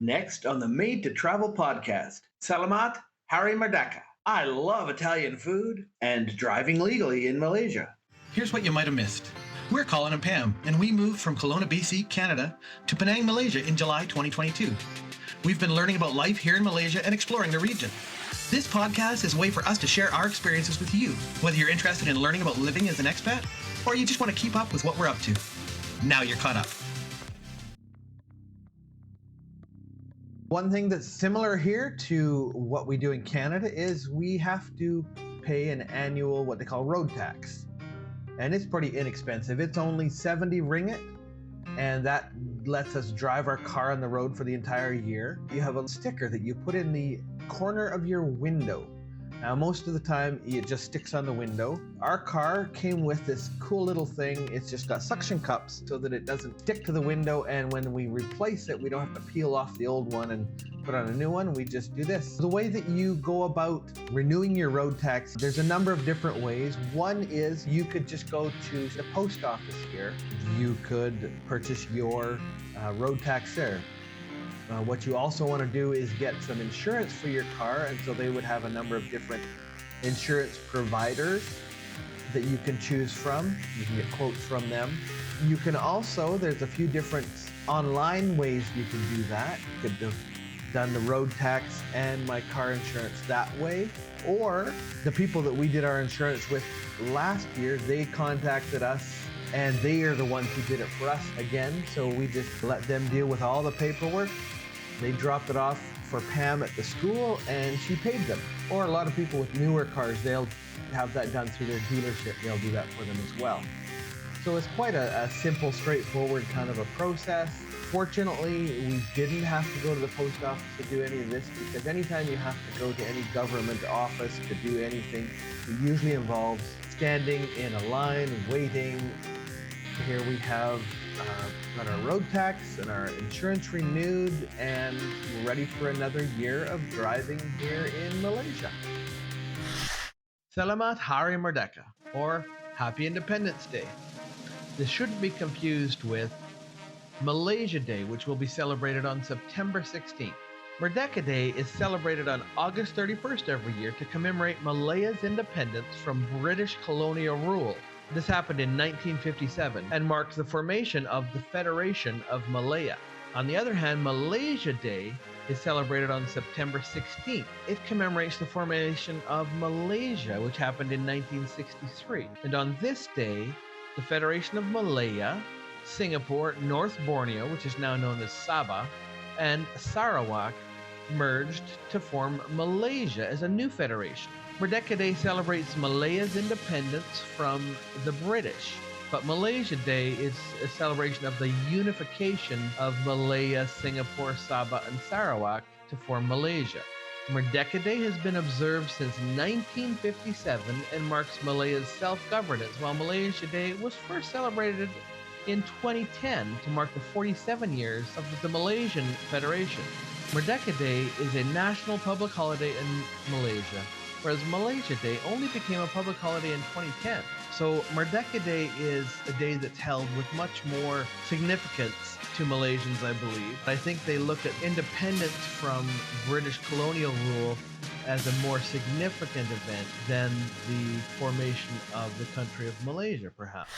Next on the Made to Travel podcast, Salamat Hari Merdeka. I love Italian food and driving legally in Malaysia. Here's what you might have missed. We're Colin and Pam, and we moved from Kelowna, BC, Canada, to Penang, Malaysia in July 2022. We've been learning about life here in Malaysia and exploring the region. This podcast is a way for us to share our experiences with you, whether you're interested in learning about living as an expat, or you just want to keep up with what we're up to. Now you're caught up. One thing that's similar here to what we do in Canada is we have to pay an annual, what they call road tax. And it's pretty inexpensive. It's only 70 ringgit, and that lets us drive our car on the road for the entire year. You have a sticker that you put in the corner of your window. Now, most of the time, it just sticks on the window. Our car came with this cool little thing. It's just got suction cups so that it doesn't stick to the window, and when we replace it, we don't have to peel off the old one and put on a new one. We just do this. The way that you go about renewing your road tax, there's a number of different ways. One is you could just go to the post office here. You could purchase your road tax there. What you also want to do is get some insurance for your car, and so they would have a number of different insurance providers that you can choose from. You can get quotes from them. You can also, there's a few different online ways you can do that. You could have done the road tax and my car insurance that way. Or the people that we did our insurance with last year, they contacted us and they are the ones who did it for us again. So we just let them deal with all the paperwork. They dropped it off for Pam at the school and she paid them. Or a lot of people with newer cars, they'll have that done through their dealership. They'll do that for them as well. So it's quite a simple, straightforward kind of a process. Fortunately, we didn't have to go to the post office to do any of this, because anytime you have to go to any government office to do anything, it usually involves standing in a line, waiting. Here we have got our road tax and our insurance renewed, and we're ready for another year of driving here in Malaysia. Selamat Hari Merdeka, or Happy Independence Day. This shouldn't be confused with Malaysia Day, which will be celebrated on September 16th. Merdeka Day is celebrated on August 31st every year to commemorate Malaya's independence from British colonial rule. This happened in 1957 and marks the formation of the Federation of Malaya. On the other hand, Malaysia Day is celebrated on September 16th. It commemorates the formation of Malaysia, which happened in 1963. And on this day, the Federation of Malaya, Singapore, North Borneo, which is now known as Sabah, and Sarawak merged to form Malaysia as a new federation. Merdeka Day celebrates Malaya's independence from the British, but Malaysia Day is a celebration of the unification of Malaya, Singapore, Sabah, and Sarawak to form Malaysia. Merdeka Day has been observed since 1957 and marks Malaya's self-governance, while Malaysia Day was first celebrated in 2010 to mark the 47 years of the Malaysian Federation. Merdeka Day is a national public holiday in Malaysia, whereas Malaysia Day only became a public holiday in 2010. So Merdeka Day is a day that's held with much more significance to Malaysians, I believe. I think they look at independence from British colonial rule as a more significant event than the formation of the country of Malaysia, perhaps.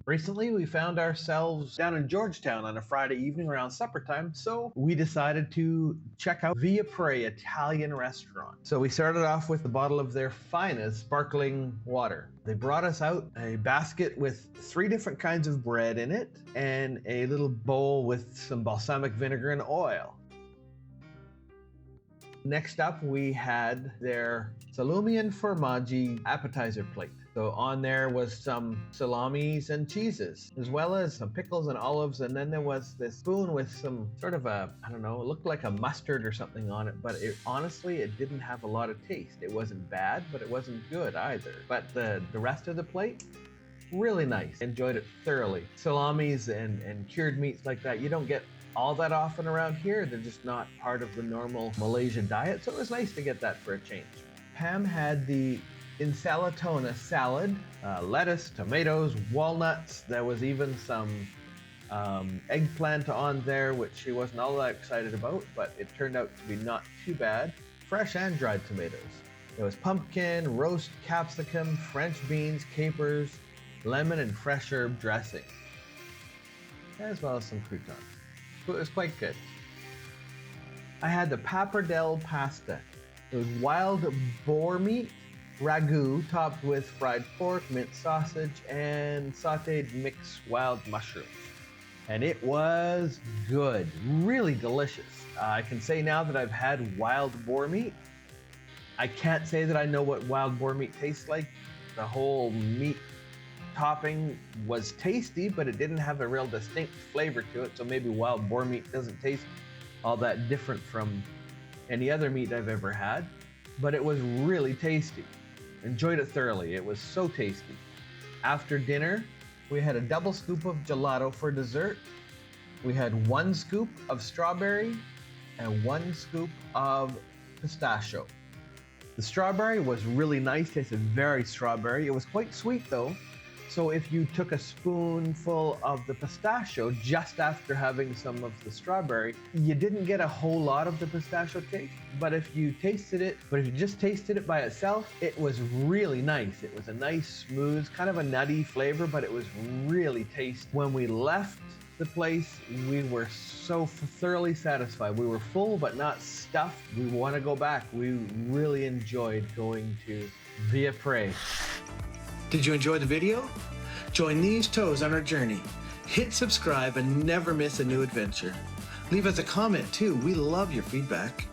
Recently, we found ourselves down in Georgetown on a Friday evening around supper time, so we decided to check out Via Prey Italian restaurant. So we started off with a bottle of their finest sparkling water. They brought us out a basket with 3 different kinds of bread in it and a little bowl with some balsamic vinegar and oil. Next up, we had their salumi and formaggi appetizer plate. So on there was some salamis and cheeses, as well as some pickles and olives. And then there was this spoon with some sort of a, I don't know, it looked like a mustard or something on it. But honestly, it didn't have a lot of taste. It wasn't bad, but it wasn't good either. But the rest of the plate, really nice. Enjoyed it thoroughly. Salamis and cured meats like that, you don't get all that often around here. They're just not part of the normal Malaysian diet. So it was nice to get that for a change. Pam had the In Salatona, salad, lettuce, tomatoes, walnuts. There was even some eggplant on there, which she wasn't all that excited about, but it turned out to be not too bad. Fresh and dried tomatoes. There was pumpkin, roast capsicum, French beans, capers, lemon, and fresh herb dressing, as well as some croutons. So it was quite good. I had the pappardelle pasta. It was wild boar meat, ragu topped with fried pork, minced sausage, and sauteed mixed wild mushrooms. And it was good, really delicious. I can say now that I've had wild boar meat. I can't say that I know what wild boar meat tastes like. The whole meat topping was tasty, but it didn't have a real distinct flavor to it. So maybe wild boar meat doesn't taste all that different from any other meat I've ever had. But it was really tasty. Enjoyed it thoroughly. It was so tasty. After dinner, we had a double scoop of gelato for dessert. We had 1 scoop of strawberry and 1 scoop of pistachio. The strawberry was really nice, tasted very strawberry. It was quite sweet though. So if you took a spoonful of the pistachio just after having some of the strawberry, you didn't get a whole lot of the pistachio taste. But if you just tasted it by itself, it was really nice. It was a nice, smooth, kind of a nutty flavor, but it was really tasty. When we left the place, we were so thoroughly satisfied. We were full, but not stuffed. We want to go back. We really enjoyed going to Via Pre. Did you enjoy the video? Join these toes on our journey. Hit subscribe and never miss a new adventure. Leave us a comment too. We love your feedback.